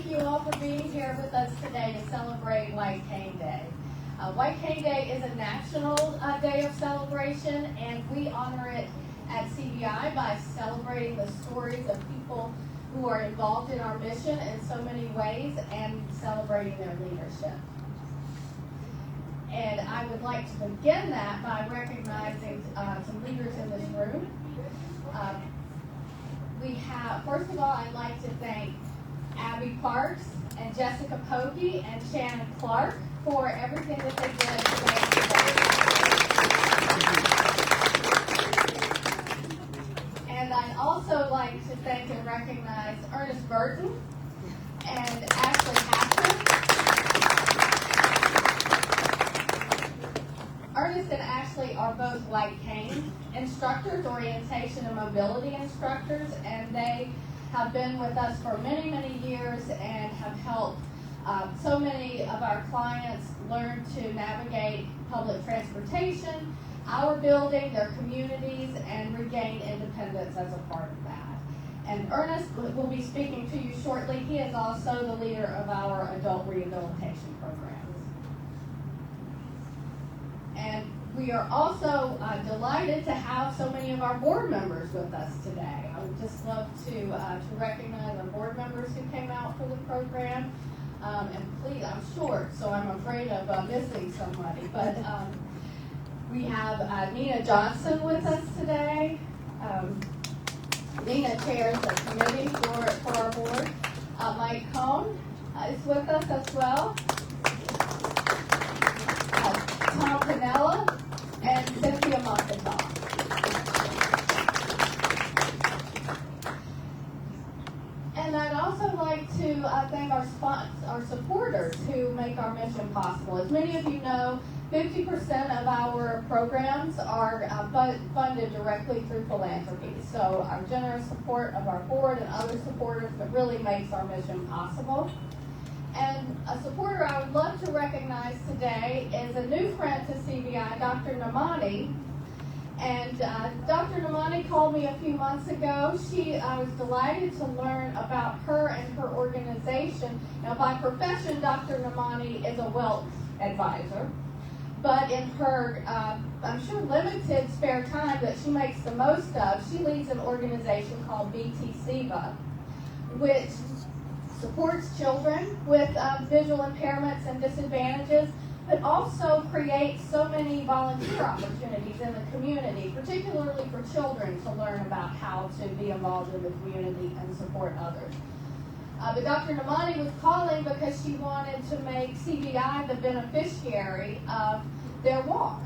thank you all for being here with us today to celebrate White Cane Day. White Cane Day is a national day of celebration, and we honor it at CVI by celebrating the stories of people who are involved in our mission in so many ways and celebrating their leadership. And I would like to begin that by recognizing some leaders in this room. First of all, I'd like to thank Abby Parks and Jessica Pokey and Shannon Clark for everything that they did today. And I'd also like to thank and recognize Ernest Burton and Ashley Hatcher. Ernest and Ashley are both White Cane instructors, orientation and mobility instructors, and they have been with us for many, many years and have helped so many of our clients learn to navigate public transportation, our building, their communities, and regain independence as a part of that. And Ernest will be speaking to you shortly. He is also the leader of our adult rehabilitation programs. And we are also delighted to have so many of our board members with us today. I would just love to recognize our board members who came out for the program. And please, I'm short, so I'm afraid of missing somebody. But we have Nina Johnson with us today. Nina chairs the committee for our board. Mike Cohn is with us as well. Tom Pinella and Cynthia Montaton. And I'd also like to thank our supporters who make our mission possible. As many of you know, 50% of our programs are funded directly through philanthropy. So our generous support of our board and other supporters that really makes our mission possible. And a supporter I would love to recognize today is a new friend to CVI, Dr. Namani. And Dr. Namani called me a few months ago. I was delighted to learn about her and her organization. Now, by profession, Dr. Namani is a wealth advisor. But in her, I'm sure, limited spare time that she makes the most of, she leads an organization called BTCVA, which supports children with visual impairments and disadvantages, but also creates so many volunteer opportunities in the community, particularly for children to learn about how to be involved in the community and support others. But Dr. Namani was calling because she wanted to make CVI the beneficiary of their walk.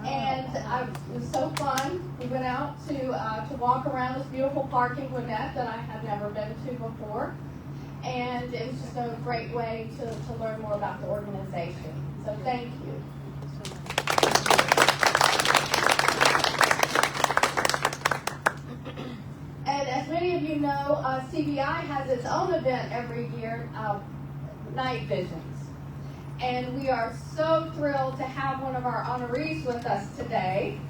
And it was so fun. We went out to walk around this beautiful park in Gwinnett that I had never been to before. And it was just a great way to learn more about the organization. So thank you. And as many of you know, CVI has its own event every year, Night Visions. And we are so thrilled to have one of our honorees with us today,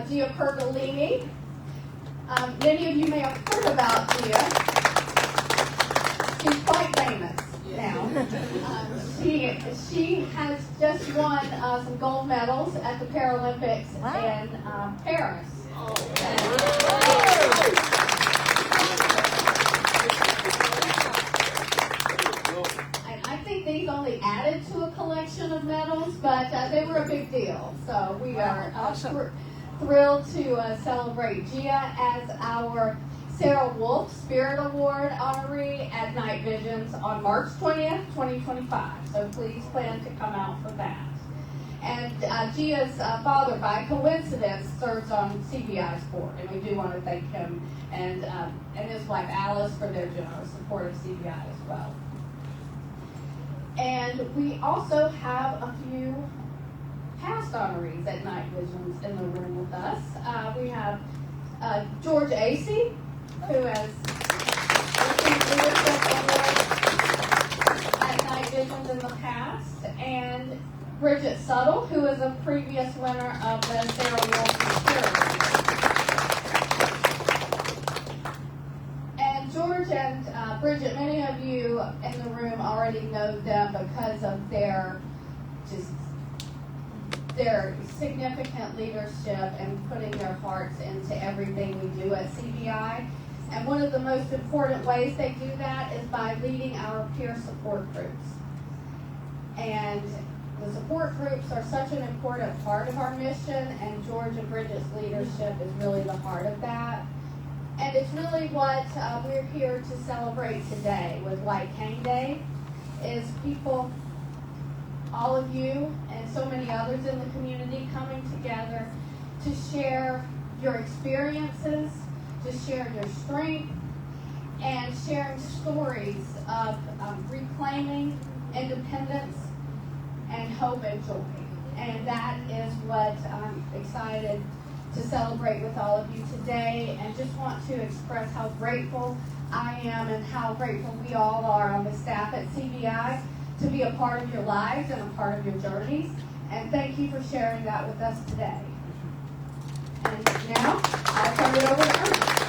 Gia Pergolini. Many of you may have heard about Gia. She's quite famous now. She has just won some gold medals at the Paralympics in Paris. And I think these only added to a collection of medals, but they were a big deal. So we are thrilled to celebrate Gia as our Sarah Wolf Spirit Award honoree at Night Visions on March 20th, 2025. So please plan to come out for that. And Gia's father, by coincidence, serves on CVI's board, and we do want to thank him and his wife Alice for their generous support of CVI as well. And we also have a few past honorees at Night Visions in the room with us. We have George Acey, who has received leadership awards at Night Visions in the past, and Bridget Suttle, who is a previous winner of the Sarah Wolf Spirit Award. And George and Bridget, many of you in the room already know them because of their significant leadership and putting their hearts into everything we do at CVI. And one of the most important ways they do that is by leading our peer support groups. And the support groups are such an important part of our mission, and George and Bridget's leadership is really the heart of that. And it's really what we're here to celebrate today with White Cane Day, is people, all of you and so many others in the community coming together to share your experiences, to share your strength, and sharing stories of reclaiming independence and hope and joy. And that is what I'm excited to celebrate with all of you today, and just want to express how grateful I am and how grateful we all are on the staff at CVI to be a part of your lives and a part of your journeys. And thank you for sharing that with us today. And now, I'll turn it over to Ernest.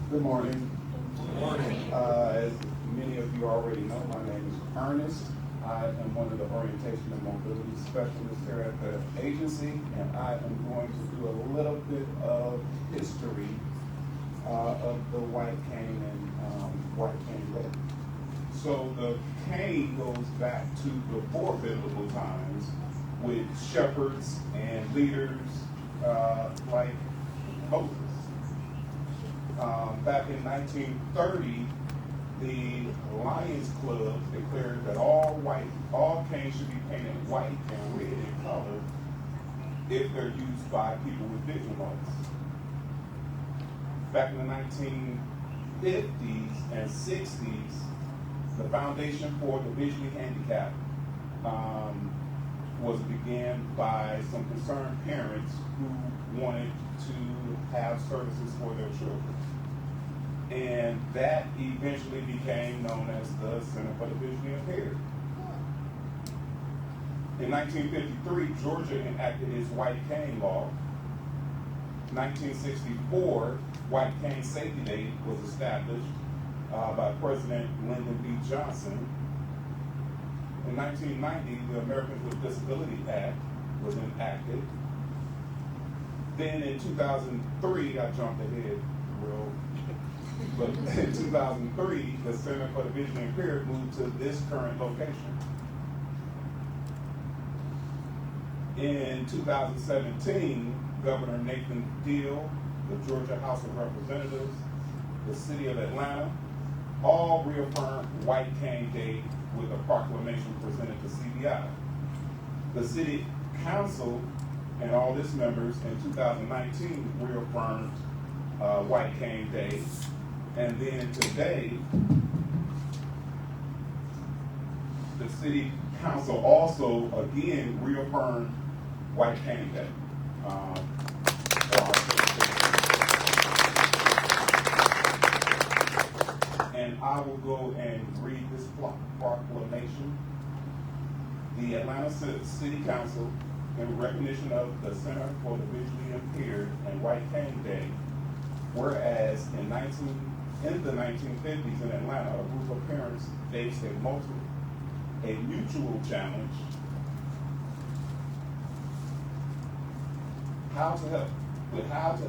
Good morning. Good morning. As many of you already know, my name is Ernest. I am one of the orientation and mobility specialists here at the agency, and I am going to do a little bit of history of the White Cane and White Cane Day. So the cane goes back to before biblical times with shepherds and leaders like Moses. Back in 1930, the Lions Club declared that all canes should be painted white and red in color if they're used by people with vision loss. Back in the 1950s and 60s, the Foundation for the Visually Handicapped was began by some concerned parents who wanted to have services for their children. And that eventually became known as the Center for the Visually Impaired. In 1953, Georgia enacted its White Cane Law. 1964, White Cane Safety Day was established by President Lyndon B. Johnson. In 1990, the Americans with Disabilities Act was enacted. Then in 2003, I jumped ahead but in 2003, the Center for the Visually Impaired moved to this current location. In 2017, Governor Nathan Deal, the Georgia House of Representatives, the City of Atlanta, all reaffirmed White Cane Day with a proclamation presented to CVI. The City Council and all its members in 2019 reaffirmed White Cane Day. And then today, the City Council also again reaffirmed White Cane Day. And I will go and read this proclamation. The Atlanta City Council, in recognition of the Center for the Visually Impaired and White Cane Day, whereas in the 1950s in Atlanta, a group of parents faced a mutual challenge how to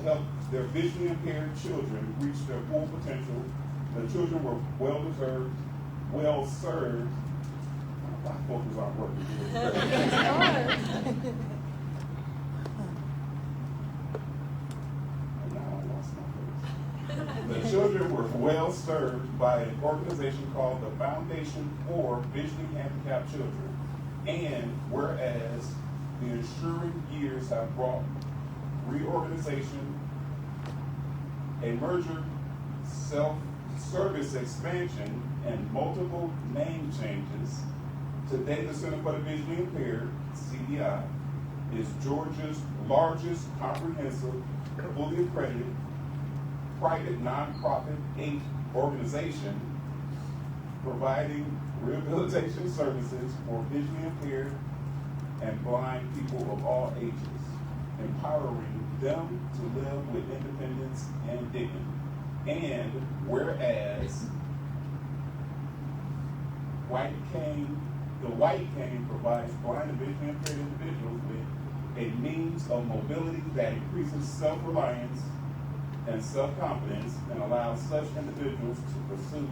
help their visually impaired children reach their full potential. The children were well served. My focus aren't working here. The children were well served by an organization called the Foundation for Visually Handicapped Children. And whereas the ensuing years have brought reorganization, a merger, self-service expansion, and multiple name changes, today the Center for the Visually Impaired, CVI, is Georgia's largest comprehensive, fully accredited, private nonprofit aid organization providing rehabilitation services for visually impaired and blind people of all ages. empowering them to live with independence and dignity. And whereas the White Cane provides blind and visually impaired individuals with a means of mobility that increases self-reliance and self-confidence and allows such individuals to pursue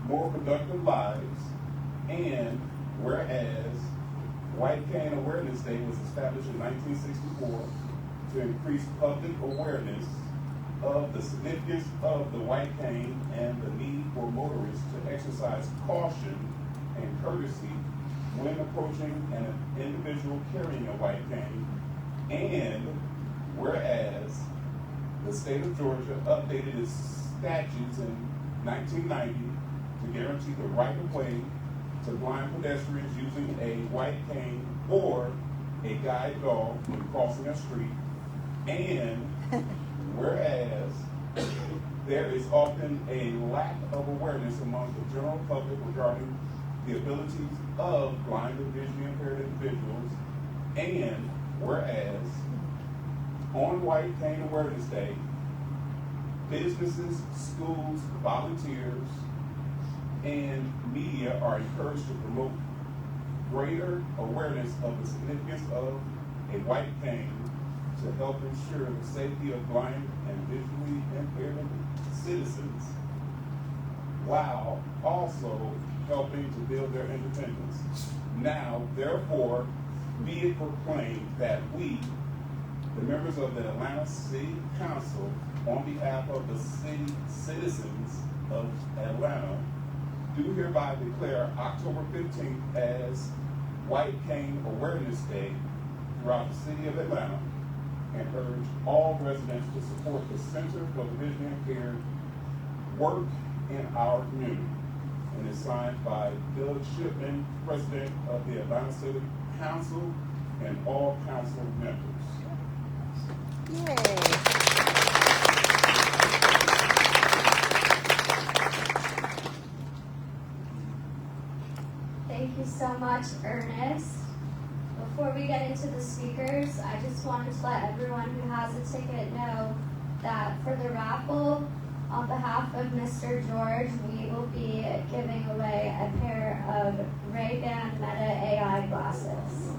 more productive lives. And whereas White Cane Awareness Day was established in 1964 to increase public awareness of the significance of the white cane and the need for motorists to exercise caution and courtesy when approaching an individual carrying a white cane. And whereas the state of Georgia updated its statutes in 1990 to guarantee the right of way to blind pedestrians using a white cane or a guide dog when crossing a street. And whereas there is often a lack of awareness among the general public regarding the abilities of blind and visually impaired individuals. And whereas on White Cane Awareness Day, businesses, schools, volunteers, and media are encouraged to promote greater awareness of the significance of a white cane to help ensure the safety of blind and visually impaired citizens, while also helping to build their independence. Now, therefore, be it proclaimed that we, the members of the Atlanta City Council, on behalf of the citizens of Atlanta, do hereby declare October 15th as White Cane Awareness Day throughout the city of Atlanta, and urge all residents to support the Center for the Visually Impaired work in our community. And is signed by Doug Shipman, President of the Atlanta City Council, and all council members. Yay. Thank you so much, Ernest. Before we get into the speakers, I just wanted to let everyone who has a ticket know that for the raffle, on behalf of Mr. George, we will be giving away a pair of Ray-Ban Meta AI glasses.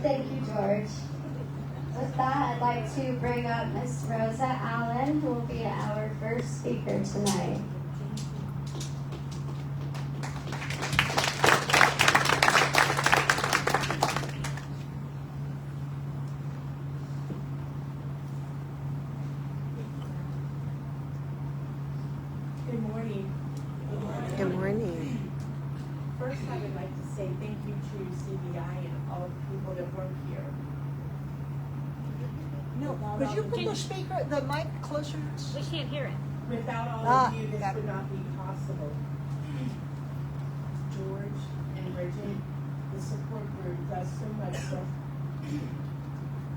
Thank you, George. With that, I'd like to bring up Miss Rosa Allen, who will be our first speaker tonight. Good morning. Good morning. First, I would like to say thank you to CVI and all the people that work here. No, could you put the mic closer? We can't hear it. Without all of you, this would not be possible. George and Bridget, the support group does so much for,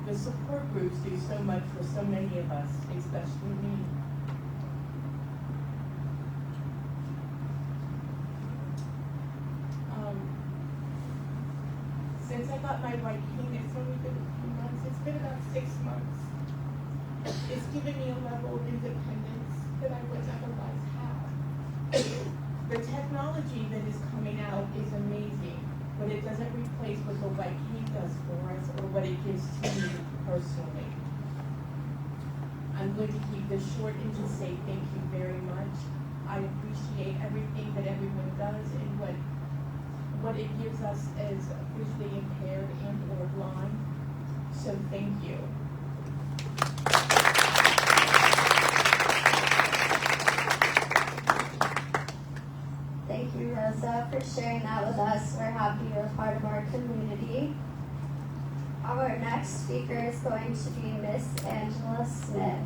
the support groups do so much for so many of us, especially me. Since I got my white cane, it's only been a few months. It's been about 6 months. It's given me a level of independence that I would otherwise have. The technology that is coming out is amazing, but it doesn't replace what the white cane does for us or what it gives to me personally. I'm going to keep this short and just say thank you very much. I appreciate everything that everyone does and what it gives us as visually impaired and or blind. So thank you. Thank you, Rosa, for sharing that with us. We're happy you're a part of our community. Our next speaker is going to be Miss Angela Smith.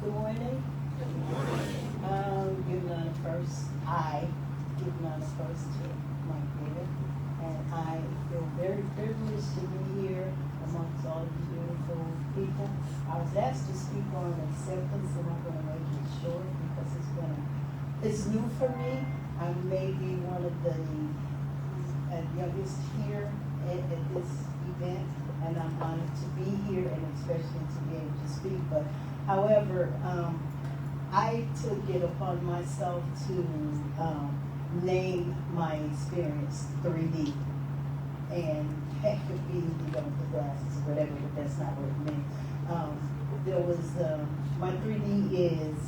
Good morning. Giving honor first, I give honor first to my Creator, and I feel very privileged to be here I was asked to speak on acceptance, and I'm gonna make it short because it's new for me. I may be one of the youngest here at this event, and I'm honored to be here and especially to be able to speak. But however, I took it upon myself to name my experience 3D. And that could be, you know, the glasses or whatever, but that's not what it meant. There was, my 3D is,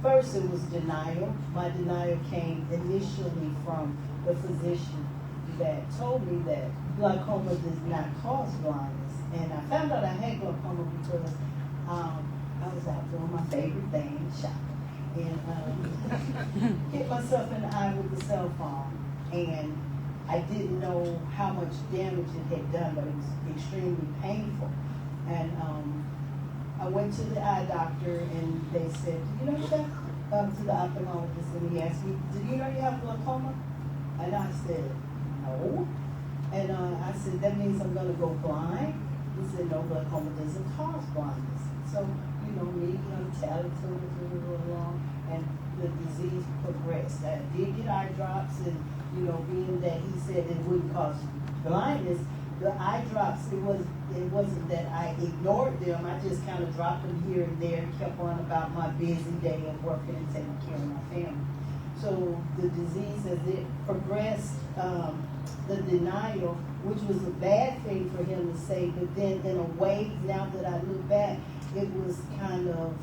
first it was denial. My denial came initially from the physician that told me that glaucoma does not cause blindness. And I found out I had glaucoma because I was out doing my favorite thing, shopping, and hit myself in the eye with the cell phone. And I didn't know how much damage it had done, but it was extremely painful. And I went to the eye doctor, and they said, "Do you know that?" To the ophthalmologist, and he asked me, "Do you know you have glaucoma?" And I said, "No." And I said, "That means I'm going to go blind?" He said, "No, glaucoma doesn't cause blindness." So, you know, me, talented along, and the disease progressed. I did get eye drops, and, you know, being that he said it wouldn't cause blindness, the eye drops, it wasn't that I ignored them. I just kind of dropped them here and there, kept on about my busy day of working and taking care of my family. So the disease, as it progressed, the denial, which was a bad thing for him to say, but then in a way, now that I look back, it was kind of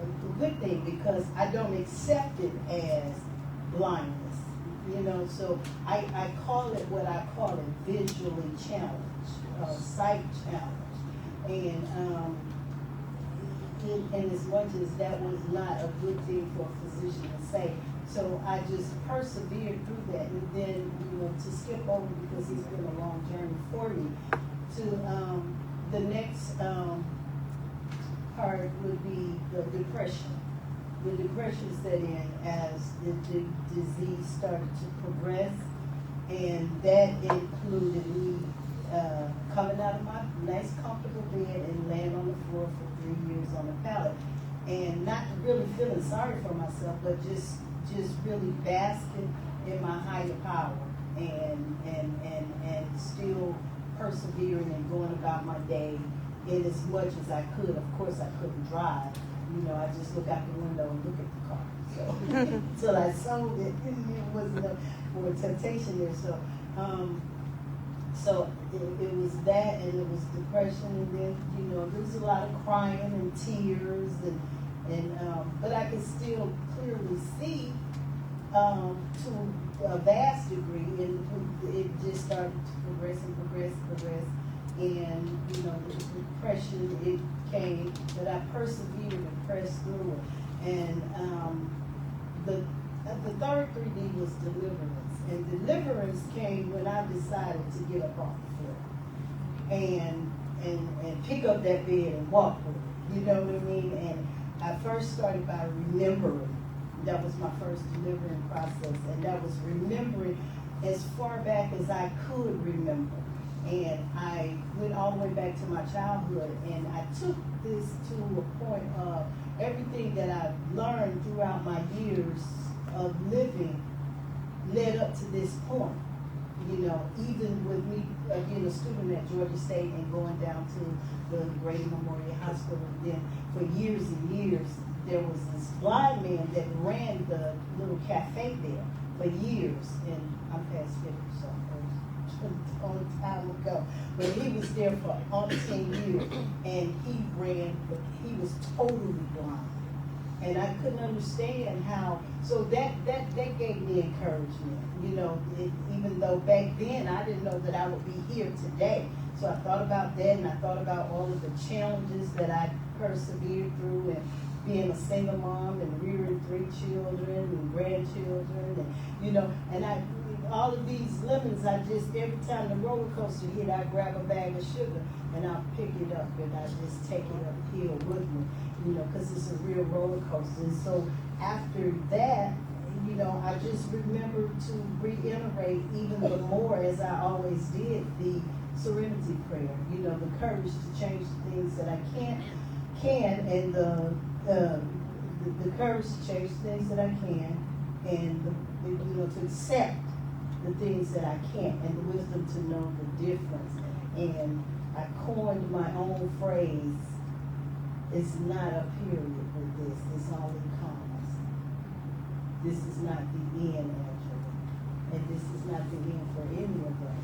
a good thing because I don't accept it as blindness. You know, so I call it what I call it, visually challenged, sight challenged. And as much as that was not a good thing for a physician to say, so I just persevered through that. And then, you know, to skip over, because it's been a long journey for me, to the next part would be the depression. The depression set in as the disease started to progress, and that included me coming out of my nice comfortable bed and laying on the floor for 3 years on a pallet, and not really feeling sorry for myself, but just really basking in my higher power, and still persevering and going about my day in as much as I could. Of course, I couldn't drive. You know, I just look out the window and look at the car. So until I sold it, it wasn't more temptation there. So it was that, and it was depression, and then, you know, there was a lot of crying and tears, and but I could still clearly see to a vast degree, and it just started to progress, and, you know, the depression, it came, but I persevered and pressed through it. And the third 3D was deliverance, and deliverance came when I decided to get up off the floor and pick up that bed and walk with it. You know what I mean? And I first started by remembering. That was my first delivering process, and that was remembering as far back as I could remember. And I went all the way back to my childhood, and I took this to a point of everything that I've learned throughout my years of living led up to this point. You know, even with me being a student at Georgia State and going down to the Grady Memorial Hospital, and then for years and years, there was this blind man that ran the little cafe there for years, and I'm past 50, so a long time ago. But he was there for 10 years, and he ran, but he was totally blind. And I couldn't understand how, so that gave me encouragement, you know, even though back then I didn't know that I would be here today. So I thought about that, and I thought about all of the challenges that I persevered through, and being a single mom and rearing 3 children and grandchildren, and, you know, and all of these lemons, I just, every time the roller coaster hit, I grab a bag of sugar and I'll pick it up and I just take it uphill with me, you know, because it's a real roller coaster. And so after that, you know, I just remember to reiterate even the more, as I always did, the serenity prayer, you know, the courage to change the things that I can't can, and the courage to change things that I can, and to accept the things that I can't, and the wisdom to know the difference. And I coined my own phrase, it's not a period with this, it's all in commas. This is not the end, Angela, and this is not the end for any of us.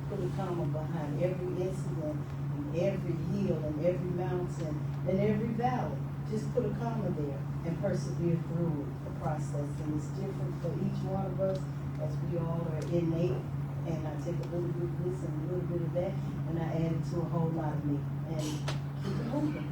Put a comma behind every incident, and every hill, and every mountain, and every valley. Just put a comma there and persevere through the process. And it's different for each one of us, as we all are innate. And I take a little bit of this and a little bit of that, and I add it to a whole lot of me, and keep it moving.